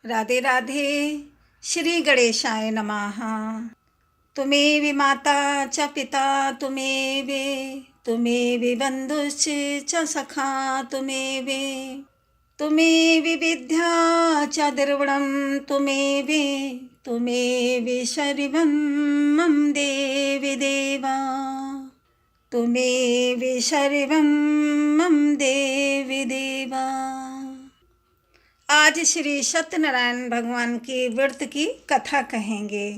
राधे राधे। श्री गणेशाय नमः। तुमेव माता च पिता तुमेव, तुमेव बन्धुश्च च सखा तुमेव, तुमेव विद्या च द्रविणं तुमेव, तुमेव शर्वं मम देवि देवा, तुमेव शर्वं मम देवि देवा। आज श्री सत्यनारायण भगवान के व्रत की कथा कहेंगे।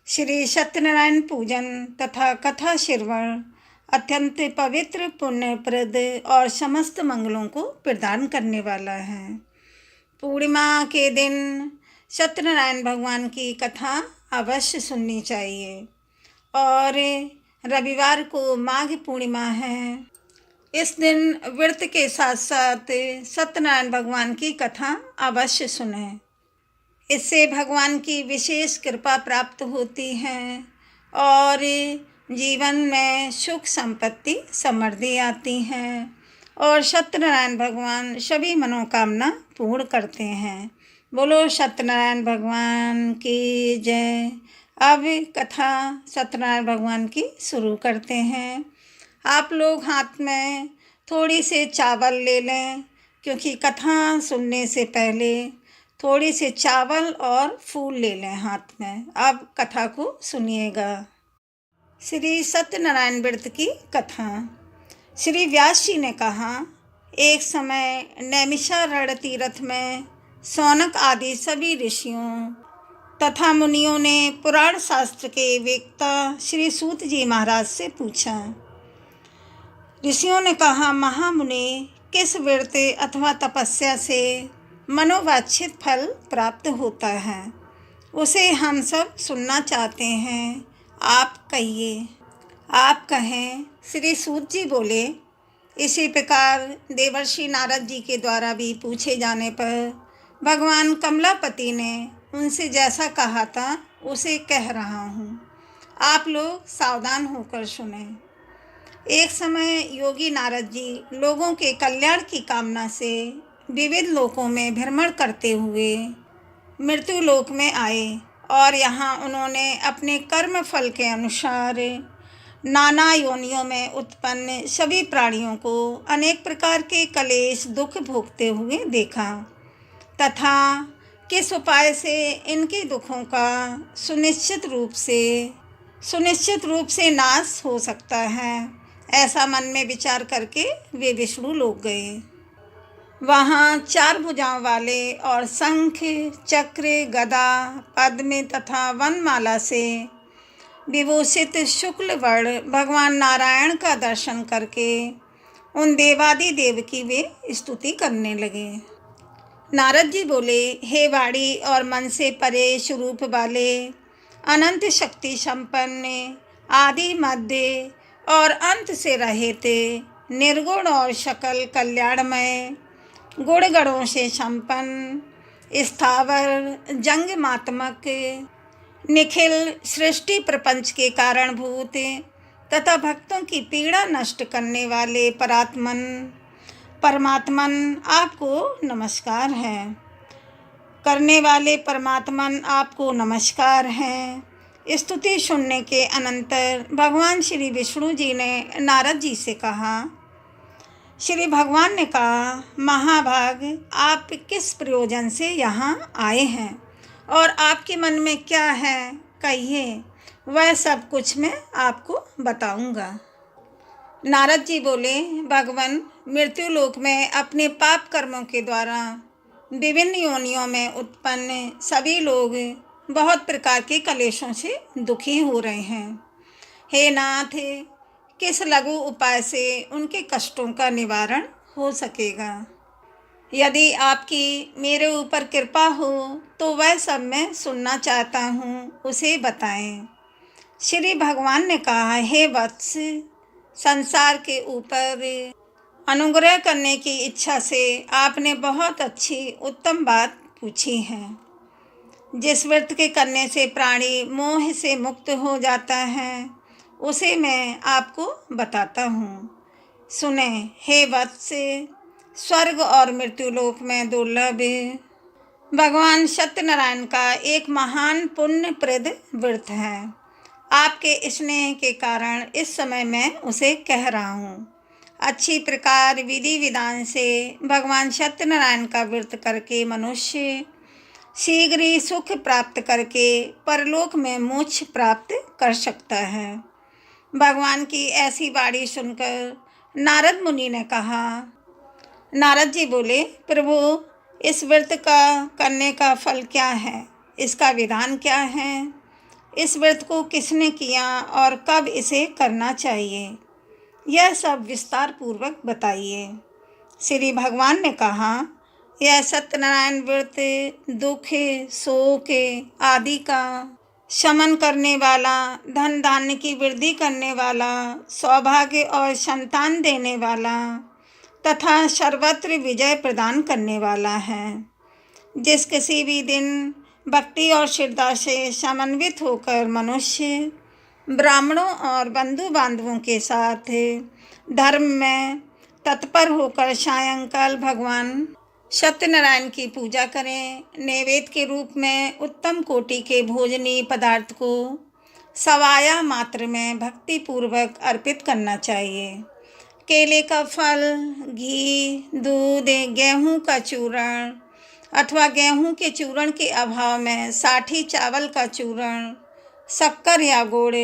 श्री सत्यनारायण पूजन तथा कथा श्रवण अत्यंत पवित्र, पुण्यप्रद और समस्त मंगलों को प्रदान करने वाला है। पूर्णिमा के दिन सत्यनारायण भगवान की कथा अवश्य सुननी चाहिए और रविवार को माघ पूर्णिमा है। इस दिन व्रत के साथ साथ सत्यनारायण भगवान की कथा अवश्य सुनें। इससे भगवान की विशेष कृपा प्राप्त होती है और जीवन में सुख संपत्ति समृद्धि आती है और सत्यनारायण भगवान सभी मनोकामना पूर्ण करते हैं। बोलो सत्यनारायण भगवान की जय। अब कथा सत्यनारायण भगवान की शुरू करते हैं। आप लोग हाथ में थोड़ी से चावल ले लें, क्योंकि कथा सुनने से पहले थोड़ी से चावल और फूल ले लें हाथ में। अब कथा को सुनिएगा। श्री सत्यनारायण व्रत की कथा। श्री व्यास जी ने कहा, एक समय नैमिषारण्य तीर्थ में शौनक आदि सभी ऋषियों तथा मुनियों ने पुराण शास्त्र के वेत्ता श्री सूत जी महाराज से पूछा। ऋषियों ने कहा, महामुनि, किस व्रत अथवा तपस्या से मनोवांछित फल प्राप्त होता है, उसे हम सब सुनना चाहते हैं, आप कहिए। आप कहें। श्री सूत जी बोले, इसी प्रकार देवर्षि नारद जी के द्वारा भी पूछे जाने पर भगवान कमलापति ने उनसे जैसा कहा था उसे कह रहा हूँ। आप लोग सावधान होकर सुने। एक समय योगी नारद जी लोगों के कल्याण की कामना से विविध लोकों में भ्रमण करते हुए मृत्यु लोक में आए और यहाँ उन्होंने अपने कर्म फल के अनुसार नाना योनियों में उत्पन्न सभी प्राणियों को अनेक प्रकार के क्लेश दुख भोगते हुए देखा तथा किस उपाय से इनके दुखों का सुनिश्चित रूप से नाश हो सकता है, ऐसा मन में विचार करके वे विष्णु लोक गए। वहाँ 4 भुजाओं वाले और शंख, चक्र, गदा, पद्म तथा वनमाला से विभूषित शुक्ल वर्ण भगवान नारायण का दर्शन करके उन देवादि देव की वे स्तुति करने लगे। नारद जी बोले, हे वाणी और मन से परे स्वरूप वाले, अनंत शक्ति संपन्न, आदि मध्य और अंत से रहित, निर्गुण और सकल कल्याणमय, गुण गणों से संपन्न, स्थावर जंगमात्मक, निखिल सृष्टि प्रपंच के कारणभूत तथा भक्तों की पीड़ा नष्ट करने वाले परमात्मन आपको नमस्कार है। करने वाले परमात्मन आपको नमस्कार है। स्तुति सुनने के अनंतर भगवान श्री विष्णु जी ने नारद जी से कहा। श्री भगवान ने कहा, महाभाग, आप किस प्रयोजन से यहाँ आए हैं और आपके मन में क्या है, कहिए, वह सब कुछ मैं आपको बताऊंगा। नारद जी बोले, भगवान, मृत्यु लोक में अपने पाप कर्मों के द्वारा विभिन्न योनियों में उत्पन्न सभी लोग बहुत प्रकार के क्लेशों से दुखी हो रहे हैं। हे नाथ, किस लघु उपाय से उनके कष्टों का निवारण हो सकेगा? यदि आपकी मेरे ऊपर कृपा हो तो वह सब मैं सुनना चाहता हूँ, उसे बताएं। श्री भगवान ने कहा, हे वत्स, संसार के ऊपर अनुग्रह करने की इच्छा से आपने बहुत अच्छी उत्तम बात पूछी है। जिस व्रत के करने से प्राणी मोह से मुक्त हो जाता है, उसे मैं आपको बताता हूँ, सुने। हे वत्स, स्वर्ग और मृत्युलोक में दुर्लभ भगवान सत्यनारायण का एक महान पुण्यप्रद व्रत है। आपके स्नेह के कारण इस समय मैं उसे कह रहा हूँ। अच्छी प्रकार विधि विधान से भगवान सत्यनारायण का व्रत करके मनुष्य शीघ्र ही सुख प्राप्त करके परलोक में मोक्ष प्राप्त कर सकता है। भगवान की ऐसी वाणी सुनकर नारद मुनि ने कहा, नारद जी बोले, प्रभु इस व्रत का करने का फल क्या है, इसका विधान क्या है, इस व्रत को किसने किया और कब इसे करना चाहिए, यह सब विस्तार पूर्वक बताइए। श्री भगवान ने कहा, यह सत्यनारायण व्रत दुख शोक आदि का शमन करने वाला, धन धान्य की वृद्धि करने वाला, सौभाग्य और संतान देने वाला तथा सर्वत्र विजय प्रदान करने वाला है। जिस किसी भी दिन भक्ति और श्रद्धा से समन्वित होकर मनुष्य ब्राह्मणों और बंधु बांधवों के साथ धर्म में तत्पर होकर सायंकाल भगवान सत्यनारायण की पूजा करें, नैवेद्य के रूप में उत्तम कोटि के भोजनीय पदार्थ को सवाया मात्र में भक्ति पूर्वक अर्पित करना चाहिए। केले का फल, घी, दूध, गेहूं का चूर्ण अथवा गेहूं के चूर्ण के अभाव में साठी चावल का चूर्ण, शक्कर या गुड़,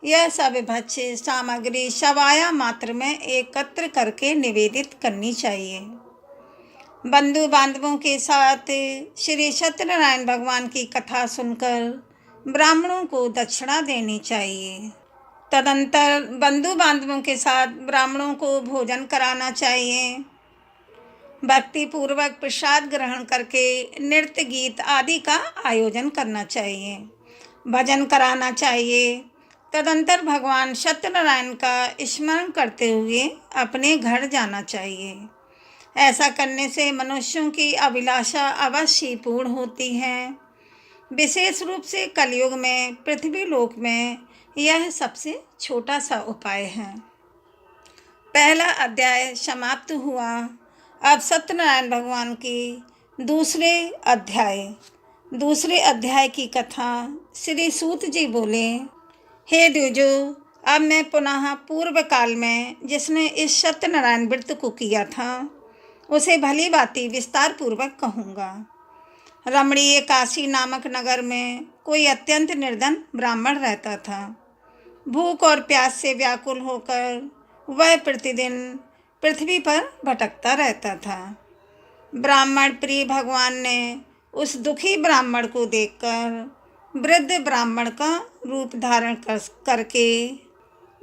यह सब भक्ष्य सामग्री सवाया मात्र में एकत्र करके निवेदित करनी चाहिए। बंधु बांधवों के साथ श्री सत्यनारायण भगवान की कथा सुनकर ब्राह्मणों को दक्षिणा देनी चाहिए। तदंतर बंधु बांधवों के साथ ब्राह्मणों को भोजन कराना चाहिए। भक्ति पूर्वक प्रसाद ग्रहण करके नृत्य गीत आदि का आयोजन करना चाहिए, भजन कराना चाहिए। तदंतर भगवान सत्यनारायण का स्मरण करते हुए अपने घर जाना चाहिए। ऐसा करने से मनुष्यों की अभिलाषा अवश्य पूर्ण होती है। विशेष रूप से कलयुग में पृथ्वी लोक में यह सबसे छोटा सा उपाय है। पहला अध्याय समाप्त हुआ। अब सत्यनारायण भगवान की दूसरे अध्याय की कथा। श्री सूत जी बोले, हे द्विजो, अब मैं पुनः पूर्व काल में जिसने इस सत्यनारायण व्रत को किया था उसे भली भांति विस्तार पूर्वक कहूँगा। रमणीय काशी नामक नगर में कोई अत्यंत निर्धन ब्राह्मण रहता था। भूख और प्यास से व्याकुल होकर वह प्रतिदिन पृथ्वी पर भटकता रहता था। ब्राह्मण प्रिय भगवान ने उस दुखी ब्राह्मण को देखकर वृद्ध ब्राह्मण का रूप धारण करके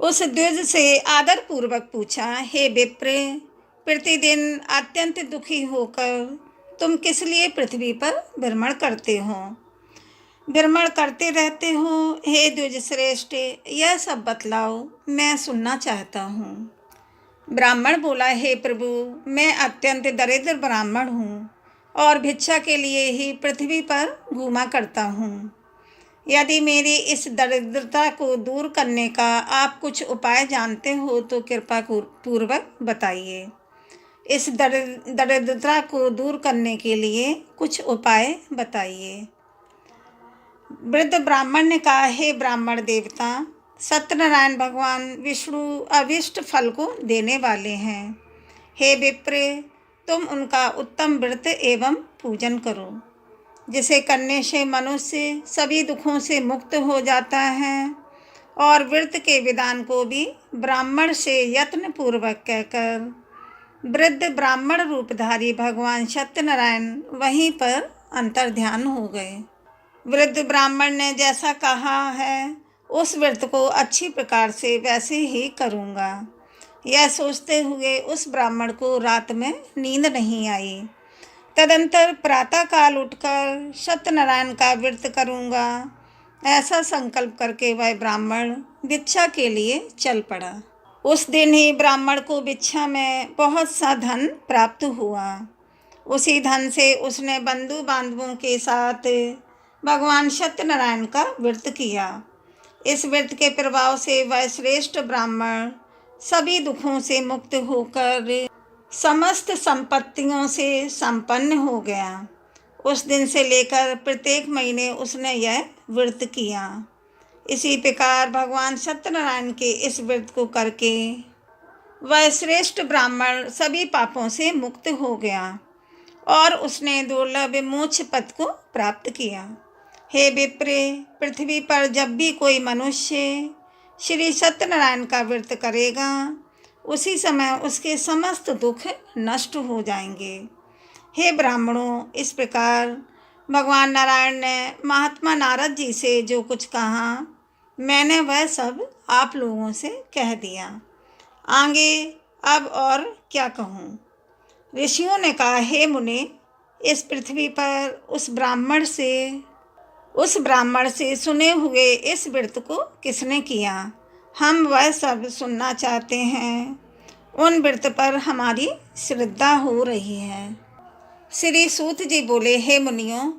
उस द्विज से आदर पूर्वक पूछा, हे विप्र, प्रतिदिन अत्यंत दुखी होकर तुम किस लिए पृथ्वी पर भ्रमण करते रहते हो? हे द्विज श्रेष्ठ, यह सब बतलाओ, मैं सुनना चाहता हूँ। ब्राह्मण बोला, हे प्रभु, मैं अत्यंत दरिद्र ब्राह्मण हूँ और भिक्षा के लिए ही पृथ्वी पर घूमा करता हूँ। यदि मेरी इस दरिद्रता को दूर करने का आप कुछ उपाय जानते हो तो कृपा पूर्वक बताइए। इस दरिद्रता को दूर करने के लिए कुछ उपाय बताइए। वृद्ध ब्राह्मण ने कहा, हे ब्राह्मण देवता, सत्यनारायण भगवान विष्णु अभीष्ट फल को देने वाले हैं। हे विप्र, तुम उनका उत्तम व्रत एवं पूजन करो, जिसे करने से मनुष्य सभी दुखों से मुक्त हो जाता है। और व्रत के विधान को भी ब्राह्मण से यत्न पूर्वक कहकर वृद्ध ब्राह्मण रूपधारी भगवान सत्यनारायण वहीं पर अंतर्ध्यान हो गए। वृद्ध ब्राह्मण ने जैसा कहा है उस व्रत को अच्छी प्रकार से वैसे ही करूँगा। यह सोचते हुए उस ब्राह्मण को रात में नींद नहीं आई। तदंतर प्रातःकाल उठकर सत्यनारायण का व्रत करूँगा, ऐसा संकल्प करके वह ब्राह्मण भिक्षा के लिए चल पड़ा। उस दिन ही ब्राह्मण को भिक्षा में बहुत सा धन प्राप्त हुआ। उसी धन से उसने बंधु बांधवों के साथ भगवान सत्यनारायण का व्रत किया। इस व्रत के प्रभाव से वह श्रेष्ठ ब्राह्मण सभी दुखों से मुक्त होकर समस्त संपत्तियों से संपन्न हो गया। उस दिन से लेकर प्रत्येक महीने उसने यह व्रत किया। इसी प्रकार भगवान सत्यनारायण के इस व्रत को करके वह श्रेष्ठ ब्राह्मण सभी पापों से मुक्त हो गया और उसने दुर्लभ मोक्ष पद को प्राप्त किया। हे विप्र, पृथ्वी पर जब भी कोई मनुष्य श्री सत्यनारायण का व्रत करेगा उसी समय उसके समस्त दुख नष्ट हो जाएंगे। हे ब्राह्मणों, इस प्रकार भगवान नारायण ने महात्मा नारद जी से जो कुछ कहा मैंने वह सब आप लोगों से कह दिया। आगे अब और क्या कहूँ। ऋषियों ने कहा, हे मुनि, इस पृथ्वी पर उस ब्राह्मण से सुने हुए इस व्रत को किसने किया, हम वह सब सुनना चाहते हैं। उन व्रत पर हमारी श्रद्धा हो रही है। श्री सूत जी बोले, हे मुनियों,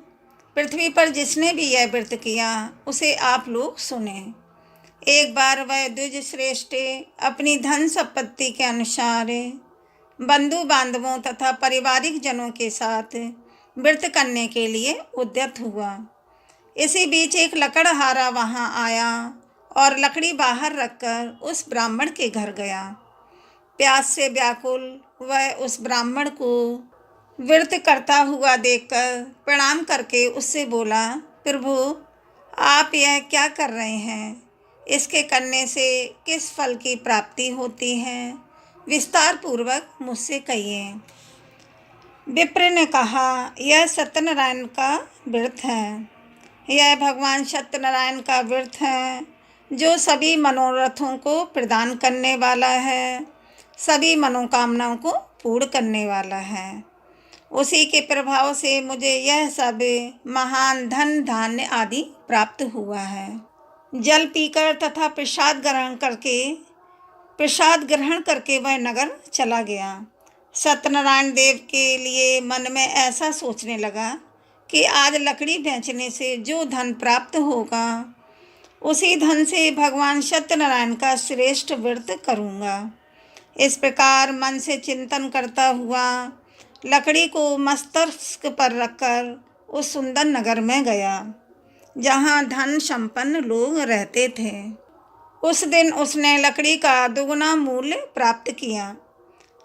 पृथ्वी पर जिसने भी यह व्रत किया उसे आप लोग सुने। एक बार वह द्विज श्रेष्ठ अपनी धन संपत्ति के अनुसार बंधु बांधवों तथा पारिवारिक जनों के साथ व्रत करने के लिए उद्यत हुआ। इसी बीच एक लकड़हारा वहां आया और लकड़ी बाहर रखकर उस ब्राह्मण के घर गया। प्यास से व्याकुल वह उस ब्राह्मण को व्रत करता हुआ देखकर प्रणाम करके उससे बोला, प्रभु, आप यह क्या कर रहे हैं? इसके करने से किस फल की प्राप्ति होती है? विस्तार पूर्वक मुझसे कहिए। विप्र ने कहा, यह सत्यनारायण का व्रत है। यह भगवान सत्यनारायण का व्रत है जो सभी मनोरथों को प्रदान करने वाला है, सभी मनोकामनाओं को पूर्ण करने वाला है। उसी के प्रभाव से मुझे यह सब महान धन धान्य आदि प्राप्त हुआ है। जल पीकर तथा प्रसाद ग्रहण करके वह नगर चला गया। सत्यनारायण देव के लिए मन में ऐसा सोचने लगा कि आज लकड़ी बेचने से जो धन प्राप्त होगा उसी धन से भगवान सत्यनारायण का श्रेष्ठ व्रत करूँगा। इस प्रकार मन से चिंतन करता हुआ लकड़ी को मस्तक पर रखकर उस सुंदर नगर में गया जहाँ धन संपन्न लोग रहते थे। उस दिन उसने लकड़ी का दुगना मूल्य प्राप्त किया।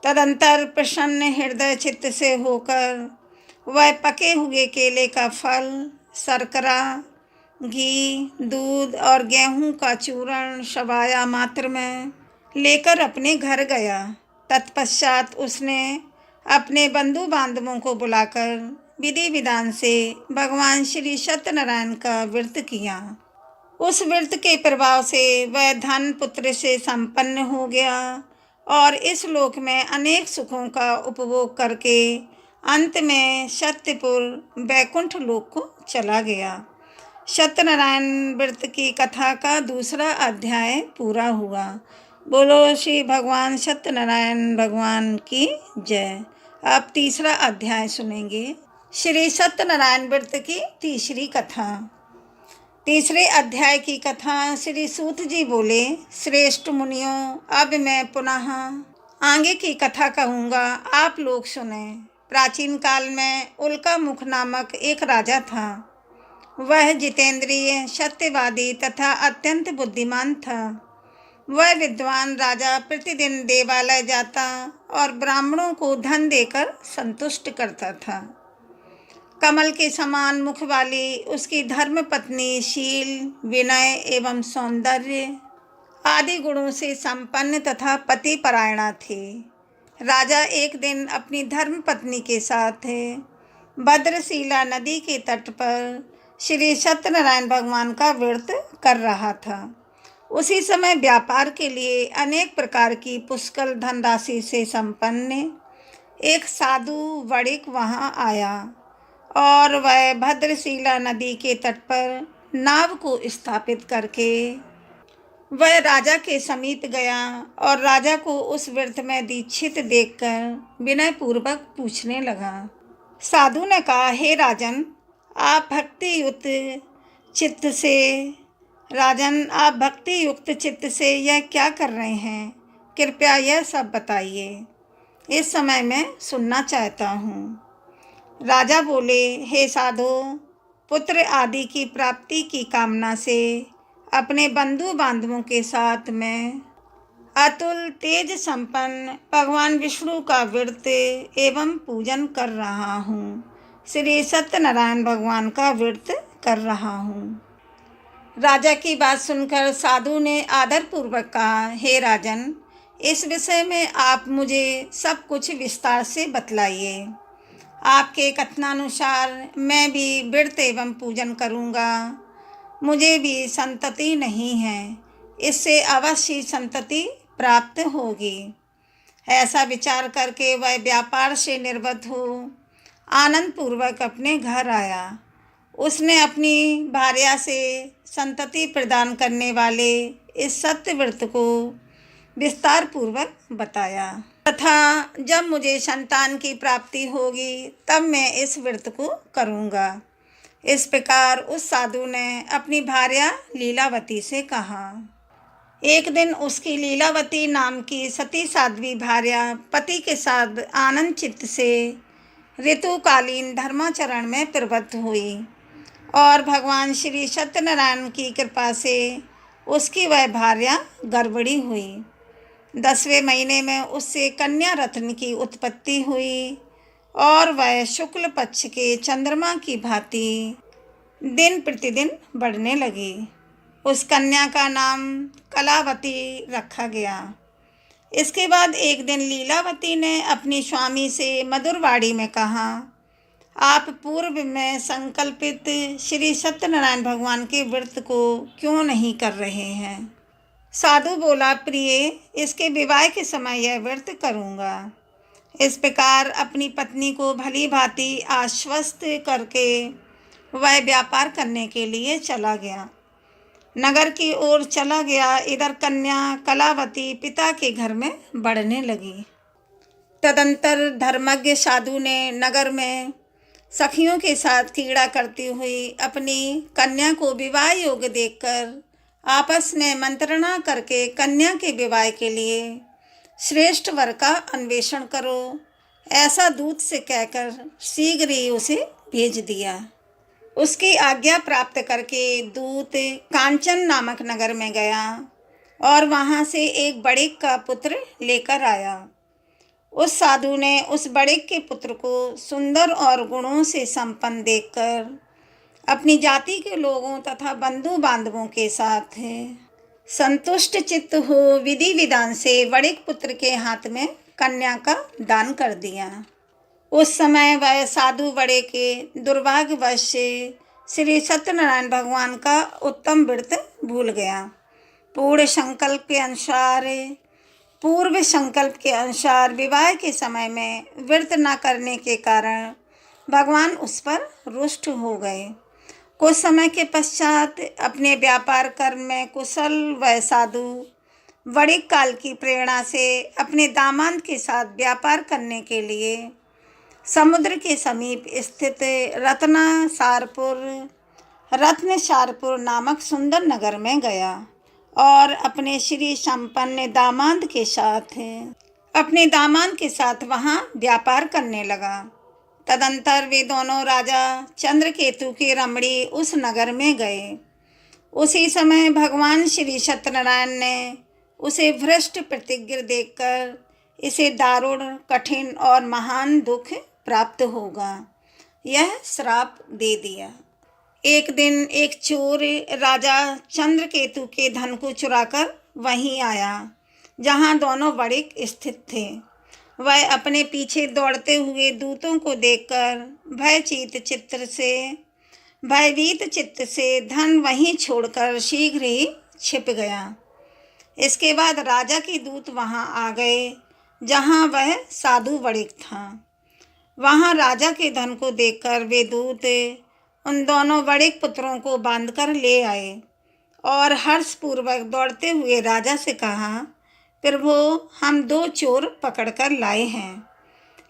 तदंतर प्रसन्न हृदय चित्त से होकर वह पके हुए केले का फल, शर्करा, घी, दूध और गेहूं का चूर्ण शबाया मात्र में लेकर अपने घर गया। तत्पश्चात उसने अपने बंधु बांधवों को बुलाकर विधि विधान से भगवान श्री सत्यनारायण का व्रत किया। उस व्रत के प्रभाव से वह धन पुत्र से संपन्न हो गया और इस लोक में अनेक सुखों का उपभोग करके अंत में सत्यपुर वैकुंठ लोक को चला गया। सत्यनारायण व्रत की कथा का दूसरा अध्याय पूरा हुआ। बोलो श्री भगवान सत्यनारायण भगवान की जय। अब तीसरा अध्याय सुनेंगे। श्री सत्यनारायण व्रत की तीसरी कथा। तीसरे अध्याय की कथा श्री सूत जी बोले, श्रेष्ठ मुनियों, अब मैं पुनः आगे की कथा कहूँगा, आप लोग सुने। प्राचीन काल में उल्का मुख नामक एक राजा था। वह जितेंद्रिय, सत्यवादी तथा अत्यंत बुद्धिमान था। वह विद्वान राजा प्रतिदिन देवालय जाता और ब्राह्मणों को धन देकर संतुष्ट करता था। कमल के समान मुख वाली उसकी धर्मपत्नी शील, विनय एवं सौंदर्य आदि गुणों से संपन्न तथा पतिपरायणा थी। राजा एक दिन अपनी धर्मपत्नी के साथ भद्रशिला नदी के तट पर श्री सत्यनारायण भगवान का व्रत कर रहा था। उसी समय व्यापार के लिए अनेक प्रकार की पुष्कल धनराशि से संपन्न एक साधु वणिक वहां आया और वह भद्रशिला नदी के तट पर नाव को स्थापित करके वह राजा के समीप गया और राजा को उस व्रत में दीक्षित देखकर विनय पूर्वक पूछने लगा। साधु ने कहा, हे राजन, आप भक्ति युक्त चित्त से यह क्या कर रहे हैं? कृपया यह सब बताइए। इस समय मैं सुनना चाहता हूँ। राजा बोले, हे साधो, पुत्र आदि की प्राप्ति की कामना से अपने बंधु बांधवों के साथ मैं अतुल तेज संपन्न भगवान विष्णु का व्रत एवं पूजन कर रहा हूँ। श्री सत्यनारायण भगवान का व्रत कर रहा हूँ। राजा की बात सुनकर साधु ने आदरपूर्वक कहा, हे राजन, इस विषय में आप मुझे सब कुछ विस्तार से बतलाइए। आपके कथनानुसार मैं भी व्रत एवं पूजन करूँगा। मुझे भी संतति नहीं है, इससे अवश्य संतति प्राप्त होगी। ऐसा विचार करके वह व्यापार से निर्वृत्त हो आनंद पूर्वक अपने घर आया। उसने अपनी भार्या से संतति प्रदान करने वाले इस सत्य व्रत को विस्तार पूर्वक बताया तथा जब मुझे संतान की प्राप्ति होगी तब मैं इस व्रत को करूँगा। इस प्रकार उस साधु ने अपनी भार्या लीलावती से कहा। एक दिन उसकी लीलावती नाम की सती साध्वी भार्या पति के साथ आनंद चित्त से ऋतुकालीन धर्माचरण में प्रवृत्त हुई और भगवान श्री सत्यनारायण की कृपा से उसकी वह भार्या गर्भवती हुई। 10वें महीने में उससे कन्या रत्न की उत्पत्ति हुई और वह शुक्ल पक्ष के चंद्रमा की भांति दिन प्रतिदिन बढ़ने लगी। उस कन्या का नाम कलावती रखा गया। इसके बाद एक दिन लीलावती ने अपनी स्वामी से मधुरवाणी में कहा, आप पूर्व में संकल्पित श्री सत्यनारायण भगवान के व्रत को क्यों नहीं कर रहे हैं? साधु बोला, प्रिय, इसके विवाह के समय यह व्रत करूँगा। इस प्रकार अपनी पत्नी को भली भांति आश्वस्त करके वह व्यापार करने के लिए चला गया। नगर की ओर चला गया। इधर कन्या कलावती पिता के घर में बढ़ने लगी। तदंतर धर्मज्ञ साधु ने नगर में सखियों के साथ क्रीड़ा करती हुई अपनी कन्या को विवाह योग्य देखकर आपस में मंत्रणा करके कन्या के विवाह के लिए श्रेष्ठ वर का अन्वेषण करो, ऐसा दूत से कहकर शीघ्र ही उसे भेज दिया। उसकी आज्ञा प्राप्त करके दूत कांचन नामक नगर में गया और वहाँ से एक बड़िक का पुत्र लेकर आया। उस साधु ने उस बड़िक के पुत्र को सुंदर और गुणों से संपन्न देखकर अपनी जाति के लोगों तथा बंधु बांधवों के साथ संतुष्ट चित्त हो विधि विधान से बड़िक पुत्र के हाथ में कन्या का दान कर दिया। उस समय वह साधु बड़े के दुर्भाग्यवश से श्री सत्यनारायण भगवान का उत्तम व्रत भूल गया। पूर्व संकल्प के अनुसार विवाह के समय में व्रत न करने के कारण भगवान उस पर रुष्ट हो गए। कुछ समय के पश्चात अपने व्यापार कर्म में कुशल वह साधु बड़ी काल की प्रेरणा से अपने दामाद के साथ व्यापार करने के लिए समुद्र के समीप स्थित रत्नसारपुर नामक सुंदर नगर में गया और अपने श्री संपन्न अपने दामाद के साथ वहाँ व्यापार करने लगा। तदंतर वे दोनों राजा चंद्रकेतु की रमणी उस नगर में गए। उसी समय भगवान श्री सत्यनारायण ने उसे भ्रष्ट प्रतिज्ञा देखकर इसे दारुण कठिन और महान दुख प्राप्त होगा यह श्राप दे दिया। एक दिन एक चोर राजा चंद्रकेतु के धन को चुराकर वहीं आया जहाँ दोनों बड़िक स्थित थे। वह अपने पीछे दौड़ते हुए दूतों को देखकर भयभीत चित्त से धन वहीं छोड़कर शीघ्र ही छिप गया। इसके बाद राजा के दूत वहां आ गए जहां वह साधु बड़िक था। वहां राजा के धन को देखकर वे दूत उन दोनों बड़िक पुत्रों को बांधकर ले आए और हर्षपूर्वक दौड़ते हुए राजा से कहा, प्रभु, हम 2 चोर पकड़कर लाए हैं।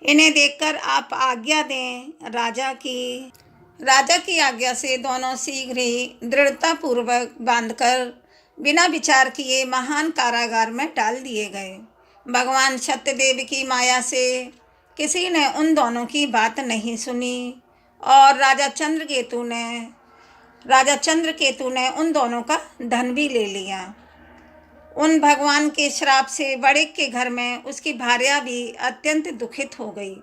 इन्हें देखकर आप आज्ञा दें। राजा की आज्ञा से दोनों शीघ्र ही दृढ़तापूर्वक बांधकर बिना विचार किए महान कारागार में डाल दिए गए। भगवान सत्यदेव की माया से किसी ने उन दोनों की बात नहीं सुनी और राजा चंद्रकेतु ने उन दोनों का धन भी ले लिया। उन भगवान के श्राप से बड़िक के घर में उसकी भार्या भी अत्यंत दुखित हो गई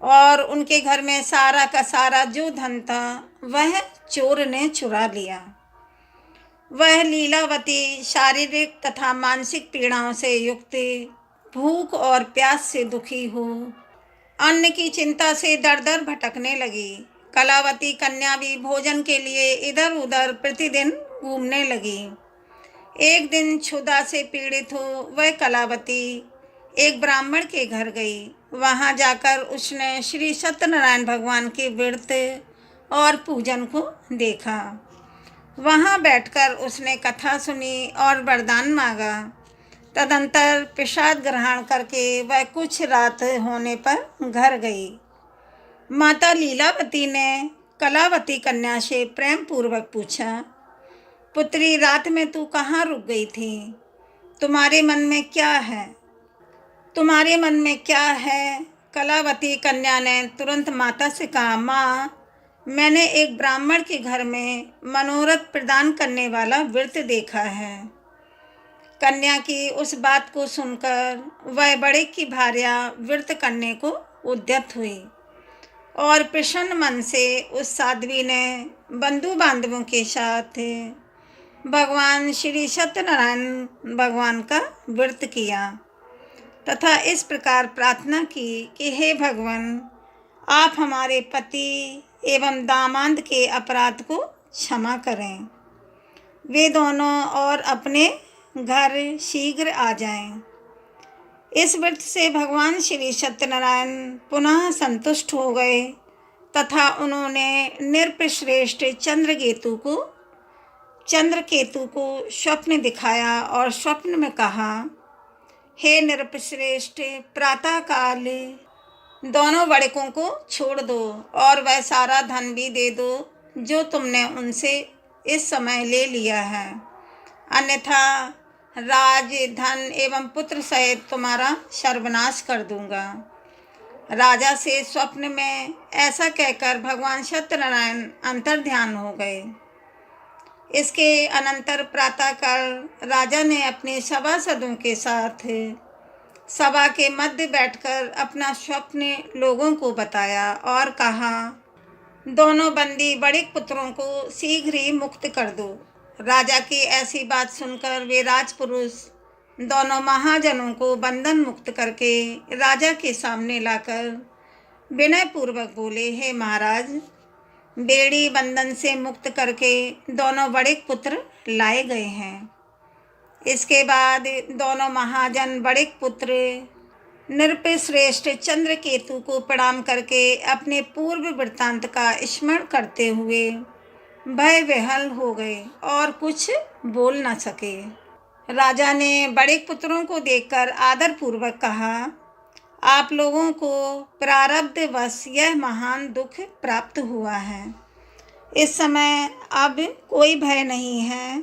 और उनके घर में सारा का सारा जो धन था वह चोर ने चुरा लिया। वह लीलावती शारीरिक तथा मानसिक पीड़ाओं से युक्त, भूख और प्यास से दुखी हो अन्न की चिंता से दर दर भटकने लगी। कलावती कन्या भी भोजन के लिए इधर उधर प्रतिदिन घूमने लगी। एक दिन क्षुधा से पीड़ित हो वह कलावती एक ब्राह्मण के घर गई। वहां जाकर उसने श्री सत्यनारायण भगवान के व्रत और पूजन को देखा। वहां बैठकर उसने कथा सुनी और वरदान मांगा। तदंतर प्रसाद ग्रहण करके वह कुछ रात होने पर घर गई। माता लीलावती ने कलावती कन्या से प्रेम पूर्वक पूछा, पुत्री, रात में तू कहाँ रुक गई थी? तुम्हारे मन में क्या है? कलावती कन्या ने तुरंत माता से कहा, माँ, मैंने एक ब्राह्मण के घर में मनोरथ प्रदान करने वाला व्रत देखा है। कन्या की उस बात को सुनकर वह बड़े की भार्या व्रत करने को उद्यत हुई और प्रसन्न मन से उस साध्वी ने बंधु बांधवों के साथ भगवान श्री सत्यनारायण भगवान का व्रत किया तथा इस प्रकार प्रार्थना की कि हे भगवान, आप हमारे पति एवं दामाद के अपराध को क्षमा करें। वे दोनों और अपने घर शीघ्र आ जाएं। इस व्रत से भगवान श्री सत्यनारायण पुनः संतुष्ट हो गए तथा उन्होंने नृपश्रेष्ठ चंद्रकेतु को स्वप्न दिखाया और स्वप्न में कहा, हे नृपश्रेष्ठ, प्रातःकाल दोनों बड़कों को छोड़ दो और वह सारा धन भी दे दो जो तुमने उनसे इस समय ले लिया है, अन्यथा राज, धन एवं पुत्र सहित तुम्हारा सर्वनाश कर दूंगा। राजा से स्वप्न में ऐसा कहकर भगवान सत्यनारायण अंतर्ध्यान हो गए। इसके अनंतर प्रातःकाल राजा ने अपने सभासदों के साथ सभा के मध्य बैठकर अपना स्वप्न लोगों को बताया और कहा, दोनों बंदी बड़िक पुत्रों को शीघ्र ही मुक्त कर दो। राजा की ऐसी बात सुनकर वे राजपुरुष दोनों महाजनों को बंधन मुक्त करके राजा के सामने लाकर विनय पूर्वक बोले, हे महाराज, बेड़ी बंधन से मुक्त करके दोनों बड़िक पुत्र लाए गए हैं। इसके बाद दोनों महाजन बड़िक पुत्र नृपश्रेष्ठ चंद्रकेतु को प्रणाम करके अपने पूर्व वृत्तांत का स्मरण करते हुए भय विह्वल हो गए और कुछ बोल न सके। राजा ने बड़िक पुत्रों को देखकर आदर पूर्वक कहा, आप लोगों को प्रारब्धवश यह महान दुख प्राप्त हुआ है। इस समय अब कोई भय नहीं है।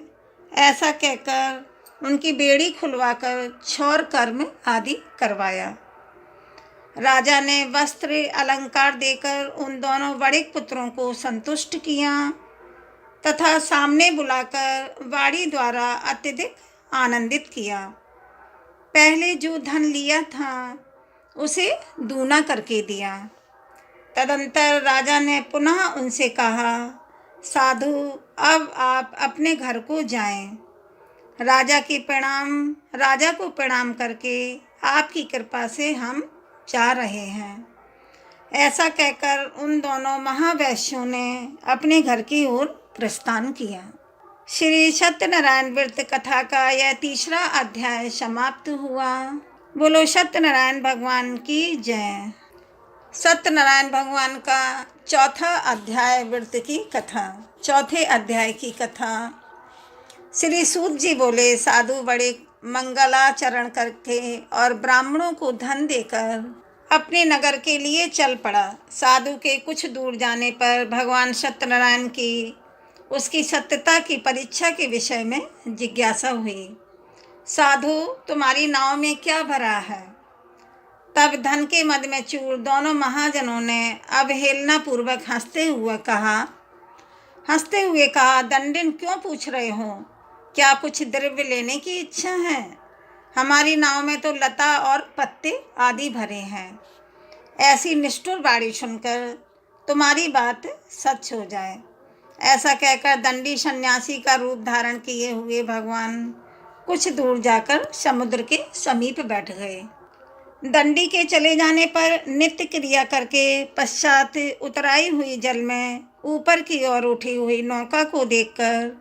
ऐसा कहकर उनकी बेड़ी खुलवाकर क्षौर कर्म आदि करवाया। राजा ने वस्त्र अलंकार देकर उन दोनों बड़िक पुत्रों को संतुष्ट किया तथा सामने बुलाकर वाणी द्वारा अत्यधिक आनंदित किया। पहले जो धन लिया था उसे दूना करके दिया। तदंतर राजा ने पुनः उनसे कहा, साधु, अब आप अपने घर को जाएं। राजा को प्रणाम करके आपकी कृपा से हम जा रहे हैं। ऐसा कहकर उन दोनों महावैश्यों ने अपने घर की ओर प्रस्थान किया। श्री सत्यनारायण व्रत कथा का यह तीसरा अध्याय समाप्त हुआ। बोलो सत्यनारायण भगवान की जय। सत्यनारायण भगवान का चौथा अध्याय व्रत की कथा। चौथे अध्याय की कथा। श्री सूत जी बोले, साधु बड़े मंगलाचरण करके और ब्राह्मणों को धन देकर अपने नगर के लिए चल पड़ा। साधु के कुछ दूर जाने पर भगवान सत्यनारायण की उसकी सत्यता की परीक्षा के विषय में जिज्ञासा हुई। साधु, तुम्हारी नाव में क्या भरा है? तब धन के मद में चूर दोनों महाजनों ने अवहेलना पूर्वक हंसते हुए कहा, दंडिन क्यों पूछ रहे हो? क्या कुछ द्रव्य लेने की इच्छा है? हमारी नाव में तो लता और पत्ते आदि भरे हैं। ऐसी निष्ठुर बाणी सुनकर तुम्हारी बात सच हो जाए। ऐसा कहकर दंडी सन्यासी का रूप धारण किए हुए भगवान कुछ दूर जाकर समुद्र के समीप बैठ गए। दंडी के चले जाने पर नित्य क्रिया करके पश्चात उतराई हुई जल में ऊपर की ओर उठी हुई नौका को देखकर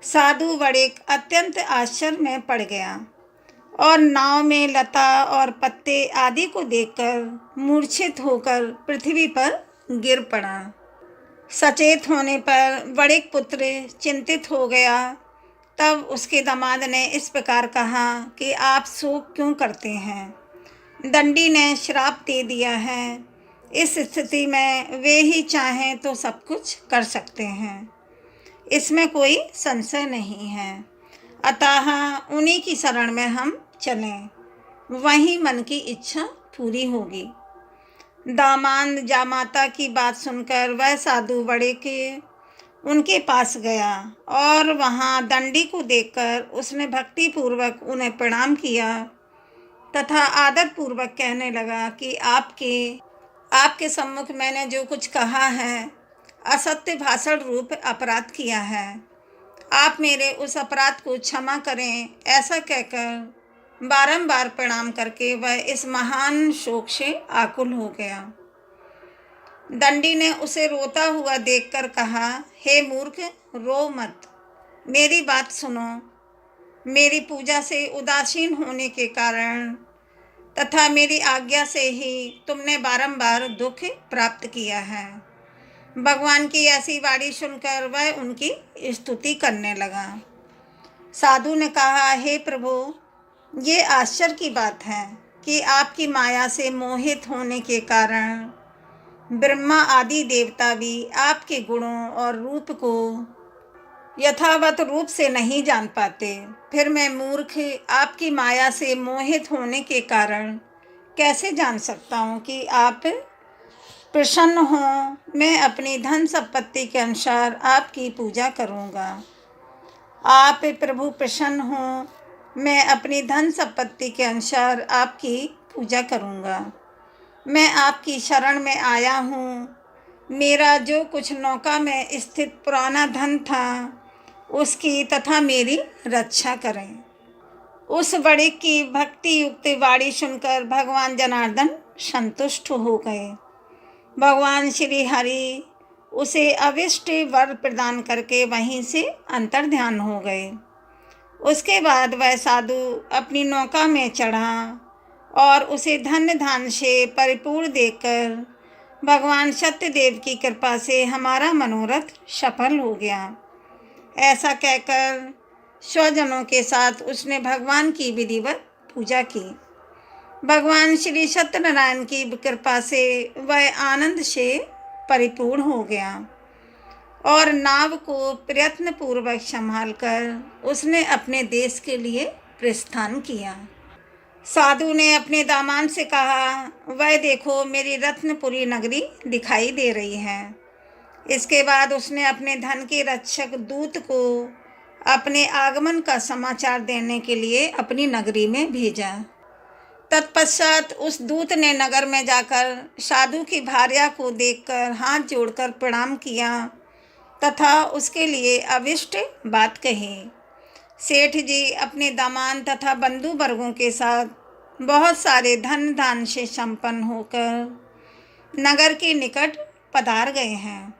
साधु वड़िक अत्यंत आश्चर्य में पड़ गया और नाव में लता और पत्ते आदि को देखकर मूर्छित होकर पृथ्वी पर गिर पड़ा। सचेत होने पर वड़िक पुत्र चिंतित हो गया। तब उसके दामाद ने इस प्रकार कहा कि आप शोक क्यों करते हैं? दंडी ने श्राप दे दिया है। इस स्थिति में वे ही चाहें तो सब कुछ कर सकते हैं, इसमें कोई संशय नहीं है। अतः उन्हीं की शरण में हम चलें, वहीं मन की इच्छा पूरी होगी। दामाद जामाता की बात सुनकर वह साधु बड़े के उनके पास गया और वहाँ दंडी को देखकर उसने भक्ति पूर्वक उन्हें प्रणाम किया तथा आदर पूर्वक कहने लगा कि आपके सम्मुख मैंने जो कुछ कहा है, असत्य भाषण रूप अपराध किया है। आप मेरे उस अपराध को क्षमा करें। ऐसा कहकर बारंबार प्रणाम करके वह इस महान शोक से आकुल हो गया। दंडी ने उसे रोता हुआ देखकर कहा, हे मूर्ख, रो मत, मेरी बात सुनो। मेरी पूजा से उदासीन होने के कारण तथा मेरी आज्ञा से ही तुमने बारंबार दुख प्राप्त किया है। भगवान की ऐसी वाणी सुनकर वह उनकी स्तुति करने लगा। साधु ने कहा, हे प्रभु, ये आश्चर्य की बात है कि आपकी माया से मोहित होने के कारण ब्रह्मा आदि देवता भी आपके गुणों और रूप को यथावत रूप से नहीं जान पाते। फिर मैं मूर्ख आपकी माया से मोहित होने के कारण कैसे जान सकता हूँ कि आप प्रसन्न हों? मैं अपनी धन संपत्ति के अनुसार आपकी पूजा करूँगा। आप प्रभु प्रसन्न हों, मैं अपनी धन संपत्ति के अनुसार आपकी पूजा करूँगा। मैं आपकी शरण में आया हूँ। मेरा जो कुछ नौका में स्थित पुराना धन था उसकी तथा मेरी रक्षा करें। उस वड़िक की भक्ति युक्त वाणी सुनकर भगवान जनार्दन संतुष्ट हो गए। भगवान श्री हरि उसे अविष्ट वर प्रदान करके वहीं से अंतर्ध्यान हो गए। उसके बाद वह साधु अपनी नौका में चढ़ा और उसे धन धान से परिपूर्ण देखकर भगवान सत्यदेव की कृपा से हमारा मनोरथ सफल हो गया। ऐसा कहकर स्वजनों के साथ उसने भगवान की विधिवत पूजा की। भगवान श्री सत्यनारायण की कृपा से वह आनंद से परिपूर्ण हो गया और नाव को प्रयत्न पूर्वक संभालकर उसने अपने देश के लिए प्रस्थान किया। साधु ने अपने दामाद से कहा, वह देखो, मेरी रत्नपुरी नगरी दिखाई दे रही है। इसके बाद उसने अपने धन के रक्षक दूत को अपने आगमन का समाचार देने के लिए अपनी नगरी में भेजा। तत्पश्चात उस दूत ने नगर में जाकर साधु की भार्या को देखकर हाथ जोड़कर प्रणाम किया तथा उसके लिए अविष्ट बात कही। सेठ जी अपने दामाद तथा बंधु वर्गों के साथ बहुत सारे धन दान से संपन्न होकर नगर के निकट पधार गए हैं।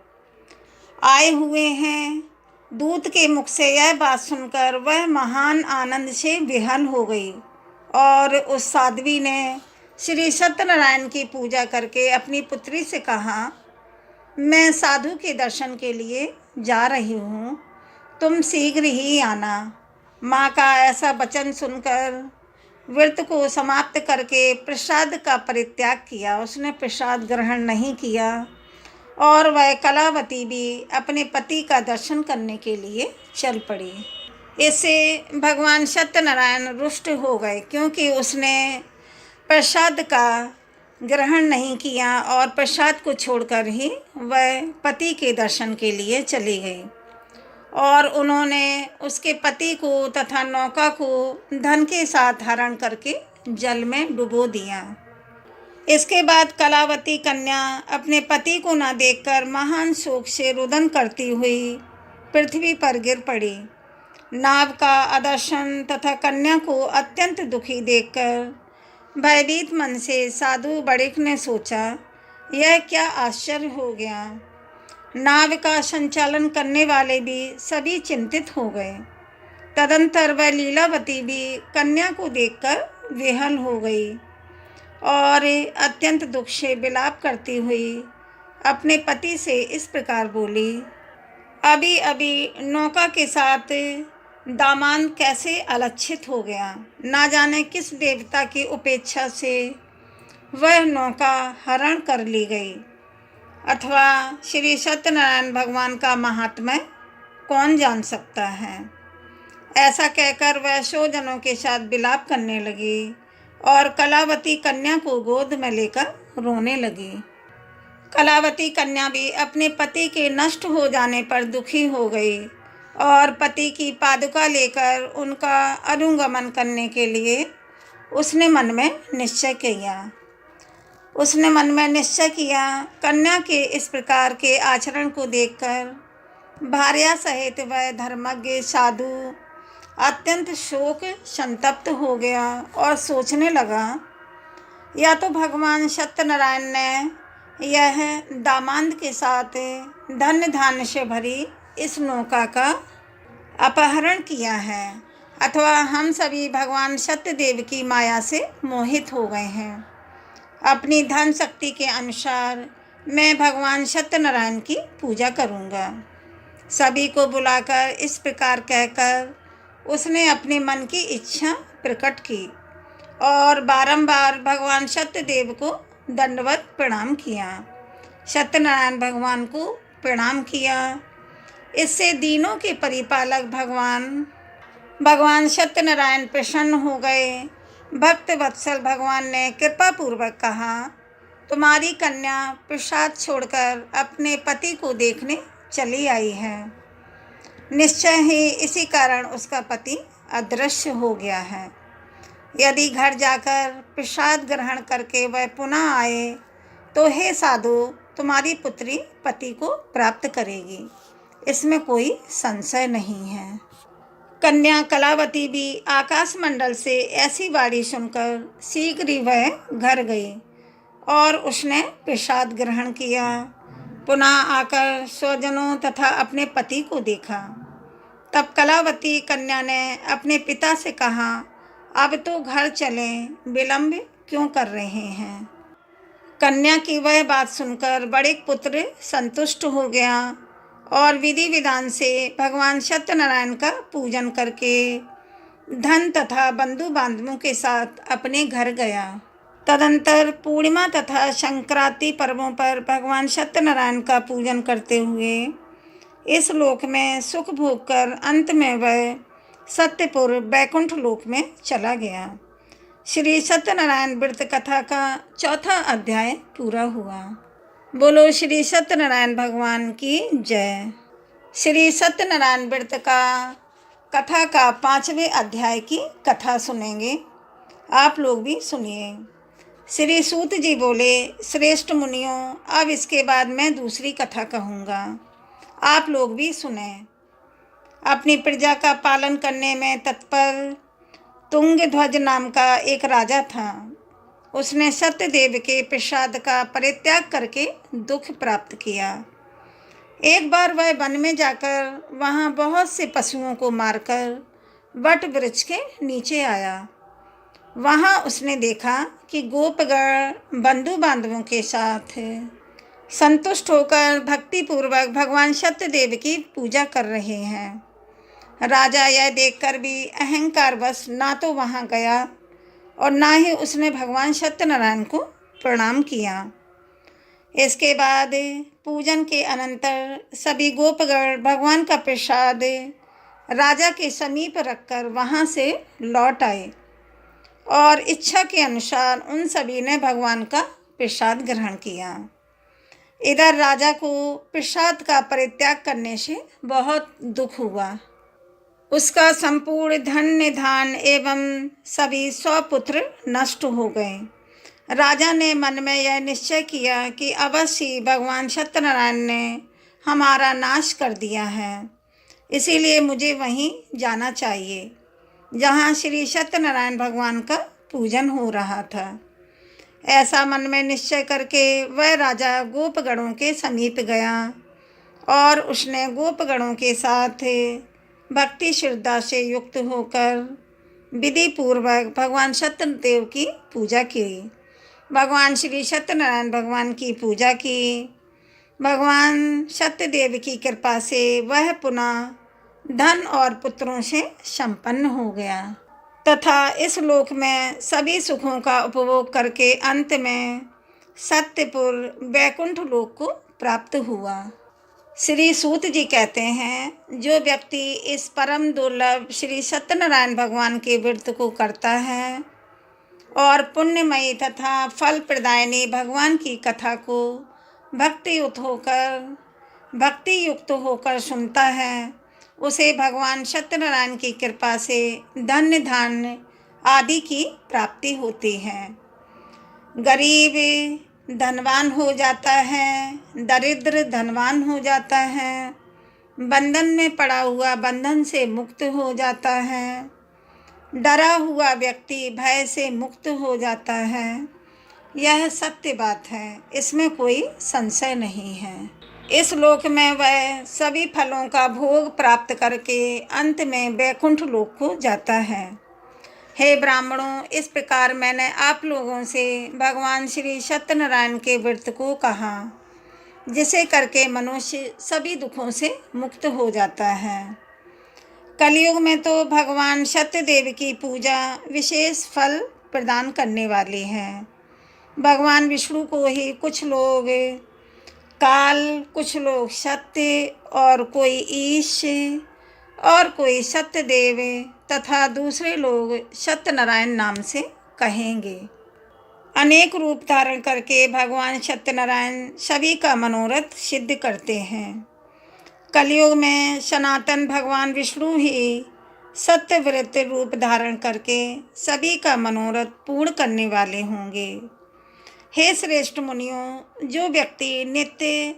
दूत के मुख से यह बात सुनकर वह महान आनंद से विहल हो गई और उस साध्वी ने श्री सत्यनारायण की पूजा करके अपनी पुत्री से कहा, मैं साधु के दर्शन के लिए जा रही हूँ, तुम शीघ्र ही आना। माँ का ऐसा वचन सुनकर व्रत को समाप्त करके प्रसाद का परित्याग किया। उसने प्रसाद ग्रहण नहीं किया और वह कलावती भी अपने पति का दर्शन करने के लिए चल पड़ी। इससे भगवान सत्यनारायण रुष्ट हो गए क्योंकि उसने प्रसाद का ग्रहण नहीं किया और प्रसाद को छोड़कर ही वह पति के दर्शन के लिए चली गई और उन्होंने उसके पति को तथा नौका को धन के साथ हरण करके जल में डुबो दिया। इसके बाद कलावती कन्या अपने पति को न देखकर महान शोक से रुदन करती हुई पृथ्वी पर गिर पड़ी। नाव का अदर्शन तथा कन्या को अत्यंत दुखी देखकर भयभीत मन से साधु बड़िक ने सोचा, यह क्या आश्चर्य हो गया। नाव का संचालन करने वाले भी सभी चिंतित हो गए। तदंतर वह लीलावती भी कन्या को देखकर विहल हो गई और अत्यंत दुख से विलाप करती हुई अपने पति से इस प्रकार बोली, अभी अभी नौका के साथ दामाद कैसे अलक्षित हो गया। ना जाने किस देवता की उपेक्षा से वह नौका हरण कर ली गई, अथवा श्री सत्यनारायण भगवान का महात्म्य कौन जान सकता है। ऐसा कहकर वह स्वजनों के साथ विलाप करने लगी और कलावती कन्या को गोद में लेकर रोने लगी। कलावती कन्या भी अपने पति के नष्ट हो जाने पर दुखी हो गई और पति की पादुका लेकर उनका अनुगमन करने के लिए उसने मन में निश्चय किया। कन्या के इस प्रकार के आचरण को देखकर भार्या सहित वह धर्मज्ञ साधु अत्यंत शोक संतप्त हो गया और सोचने लगा, या तो भगवान सत्यनारायण ने यह दामाद के साथ धन धान्य से भरी इस नौका का अपहरण किया है, अथवा हम सभी भगवान सत्यदेव की माया से मोहित हो गए हैं। अपनी धन शक्ति के अनुसार मैं भगवान सत्यनारायण की पूजा करूँगा। सभी को बुलाकर इस प्रकार कहकर उसने अपने मन की इच्छा प्रकट की और बारंबार भगवान सत्यदेव को दंडवत प्रणाम किया। सत्यनारायण भगवान को प्रणाम किया। इससे दीनों के परिपालक भगवान सत्यनारायण प्रसन्न हो गए। भक्त वत्सल भगवान ने कृपा पूर्वक कहा, तुम्हारी कन्या प्रसाद छोड़कर अपने पति को देखने चली आई है। निश्चय ही इसी कारण उसका पति अदृश्य हो गया है। यदि घर जाकर प्रसाद ग्रहण करके वह पुनः आए तो हे साधु, तुम्हारी पुत्री पति को प्राप्त करेगी, इसमें कोई संशय नहीं है। कन्या कलावती भी आकाश मंडल से ऐसी वाणी सुनकर शीघ्र ही वह घर गई और उसने प्रसाद ग्रहण किया। पुनः आकर स्वजनों तथा अपने पति को देखा। तब कलावती कन्या ने अपने पिता से कहा, अब तो घर चलें, विलंब क्यों कर रहे हैं। कन्या की वह बात सुनकर बड़े पुत्र संतुष्ट हो गया और विधि विधान से भगवान सत्यनारायण का पूजन करके धन तथा बंधु बांधवों के साथ अपने घर गया। तदंतर पूर्णिमा तथा संक्रांति पर्वों पर भगवान सत्यनारायण का पूजन करते हुए इस लोक में सुख भोग कर अंत में वह सत्यपुर बैकुंठ लोक में चला गया। श्री सत्यनारायण व्रत कथा का चौथा अध्याय पूरा हुआ। बोलो श्री सत्यनारायण भगवान की जय। श्री सत्यनारायण व्रत का कथा का 5वें अध्याय की कथा सुनेंगे। आप लोग भी सुनिए। श्री सूत जी बोले, श्रेष्ठ मुनियों, अब इसके बाद मैं दूसरी कथा कहूँगा, आप लोग भी सुने। अपनी प्रजा का पालन करने में तत्पर तुंगध्वज नाम का एक राजा था। उसने सत्यदेव के प्रसाद का परित्याग करके दुख प्राप्त किया। एक बार वह वन में जाकर वहाँ बहुत से पशुओं को मारकर वट वृक्ष के नीचे आया। वहाँ उसने देखा कि गोपगण बंधु बांधवों के साथ संतुष्ट होकर भक्तिपूर्वक भगवान सत्यदेव की पूजा कर रहे हैं। राजा यह देखकर भी अहंकारवश ना तो वहाँ गया और ना ही उसने भगवान सत्यनारायण को प्रणाम किया। इसके बाद पूजन के अनंतर सभी गोपगण भगवान का प्रसाद राजा के समीप रखकर वहाँ से लौट आए। और इच्छा के अनुसार उन सभी ने भगवान का प्रसाद ग्रहण किया। इधर राजा को प्रसाद का परित्याग करने से बहुत दुख हुआ। उसका संपूर्ण धन निधान एवं सभी 100 पुत्र नष्ट हो गए। राजा ने मन में यह निश्चय किया कि अवश्य भगवान सत्यनारायण ने हमारा नाश कर दिया है, इसीलिए मुझे वहीं जाना चाहिए जहाँ श्री सत्यनारायण भगवान का पूजन हो रहा था। ऐसा मन में निश्चय करके वह राजा गोपगणों के समीप गया और उसने गोपगणों के साथ भक्ति श्रद्धा से युक्त होकर विधि पूर्वक भगवान सत्यदेव की पूजा की। भगवान श्री सत्यनारायण भगवान की पूजा की। भगवान सत्यदेव की कृपा से वह पुनः धन और पुत्रों से संपन्न हो गया तथा इस लोक में सभी सुखों का उपभोग करके अंत में सत्यपुर वैकुंठ लोक को प्राप्त हुआ। श्री सूत जी कहते हैं, जो व्यक्ति इस परम दुर्लभ श्री सत्यनारायण भगवान के व्रत को करता है और पुण्यमयी तथा फल प्रदायिनी भगवान की कथा को भक्ति युक्त होकर सुनता है, उसे भगवान सत्यनारायण की कृपा से धन्य धान्य आदि की प्राप्ति होती है। गरीब धनवान हो जाता है, दरिद्र धनवान हो जाता है, बंधन में पड़ा हुआ बंधन से मुक्त हो जाता है, डरा हुआ व्यक्ति भय से मुक्त हो जाता है। यह सत्य बात है, इसमें कोई संशय नहीं है। इस लोक में वह सभी फलों का भोग प्राप्त करके अंत में वैकुंठ लोक को जाता है। हे ब्राह्मणों, इस प्रकार मैंने आप लोगों से भगवान श्री सत्यनारायण के व्रत को कहा, जिसे करके मनुष्य सभी दुखों से मुक्त हो जाता है। कलयुग में तो भगवान सत्यदेव की पूजा विशेष फल प्रदान करने वाली है। भगवान विष्णु को ही कुछ लोग काल, कुछ लोग सत्य और कोई ईश और कोई सत्यदेव तथा दूसरे लोग सत्यनारायण नाम से कहेंगे। अनेक रूप धारण करके भगवान सत्यनारायण सभी का मनोरथ सिद्ध करते हैं। कलयुग में सनातन भगवान विष्णु ही सत्यव्रत रूप धारण करके सभी का मनोरथ पूर्ण करने वाले होंगे। हे श्रेष्ठ मुनियों, जो व्यक्ति नित्य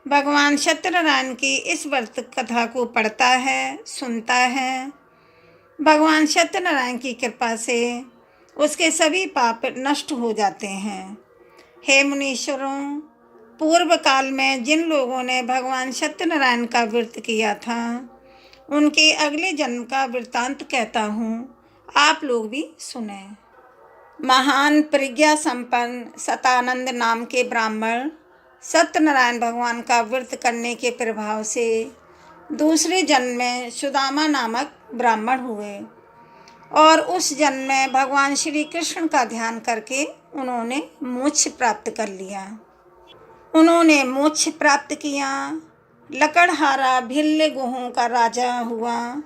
भगवान सत्यनारायण की इस व्रत कथा को पढ़ता है, सुनता है, भगवान सत्यनारायण की कृपा से उसके सभी पाप नष्ट हो जाते हैं। हे मुनीश्वरों, पूर्व काल में जिन लोगों ने भगवान सत्यनारायण का व्रत किया था, उनके अगले जन्म का वृत्तांत कहता हूँ, आप लोग भी सुने। महान प्रज्ञा संपन्न सतानंद नाम के ब्राह्मण सत्यनारायण भगवान का व्रत करने के प्रभाव से दूसरे जन्म में सुदामा नामक ब्राह्मण हुए और उस जन्म में भगवान श्री कृष्ण का ध्यान करके उन्होंने मोक्ष प्राप्त कर लिया। उन्होंने मोक्ष प्राप्त किया, लकड़हारा भिल्ल गुहों का राजा हुआ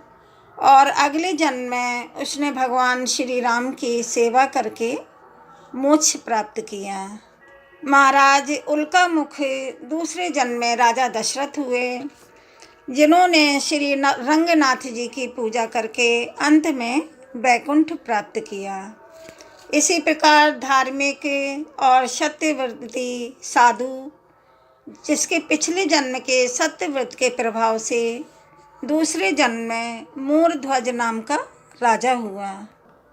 और अगले जन्म में उसने भगवान श्री राम की सेवा करके मोक्ष प्राप्त किया। महाराज उल्कामुख दूसरे जन्म में राजा दशरथ हुए, जिन्होंने श्री रंगनाथ जी की पूजा करके अंत में वैकुंठ प्राप्त किया। इसी प्रकार धार्मिक और सत्यव्रती साधु, जिसके पिछले जन्म के सत्यव्रत के प्रभाव से दूसरे जन्म में मूरध्वज नाम का राजा हुआ,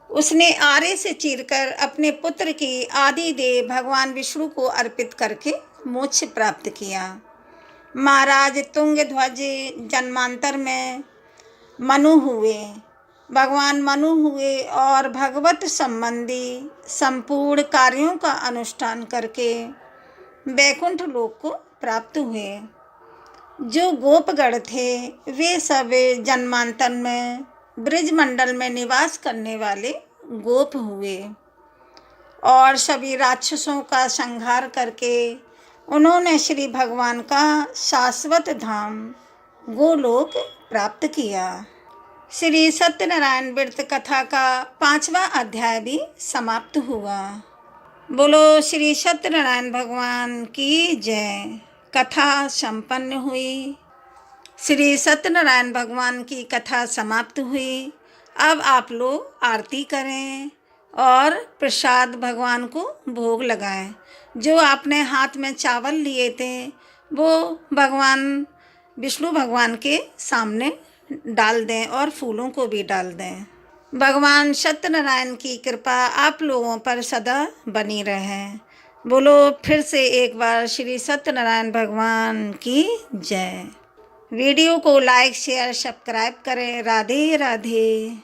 उसने आरे से चीरकर अपने पुत्र की आदि देह भगवान विष्णु को अर्पित करके मोक्ष प्राप्त किया। महाराज तुंगध्वज जन्मांतर में मनु हुए, भगवान मनु हुए और भगवत संबंधी संपूर्ण कार्यों का अनुष्ठान करके वैकुंठ लोक को प्राप्त हुए। जो गोपगण थे वे सब जन्मांतर में ब्रजमंडल में निवास करने वाले गोप हुए और सभी राक्षसों का संहार करके उन्होंने श्री भगवान का शाश्वत धाम गोलोक प्राप्त किया। श्री सत्यनारायण व्रत कथा का 5वां अध्याय भी समाप्त हुआ। बोलो श्री सत्यनारायण भगवान की जय। कथा संपन्न हुई। श्री सत्यनारायण भगवान की कथा समाप्त हुई। अब आप लोग आरती करें और प्रसाद भगवान को भोग लगाएं। जो आपने हाथ में चावल लिए थे वो भगवान विष्णु भगवान के सामने डाल दें और फूलों को भी डाल दें। भगवान सत्यनारायण की कृपा आप लोगों पर सदा बनी रहे। बोलो फिर से एक बार श्री सत्यनारायण भगवान की जय। वीडियो को लाइक शेयर सब्सक्राइब करें। राधे राधे।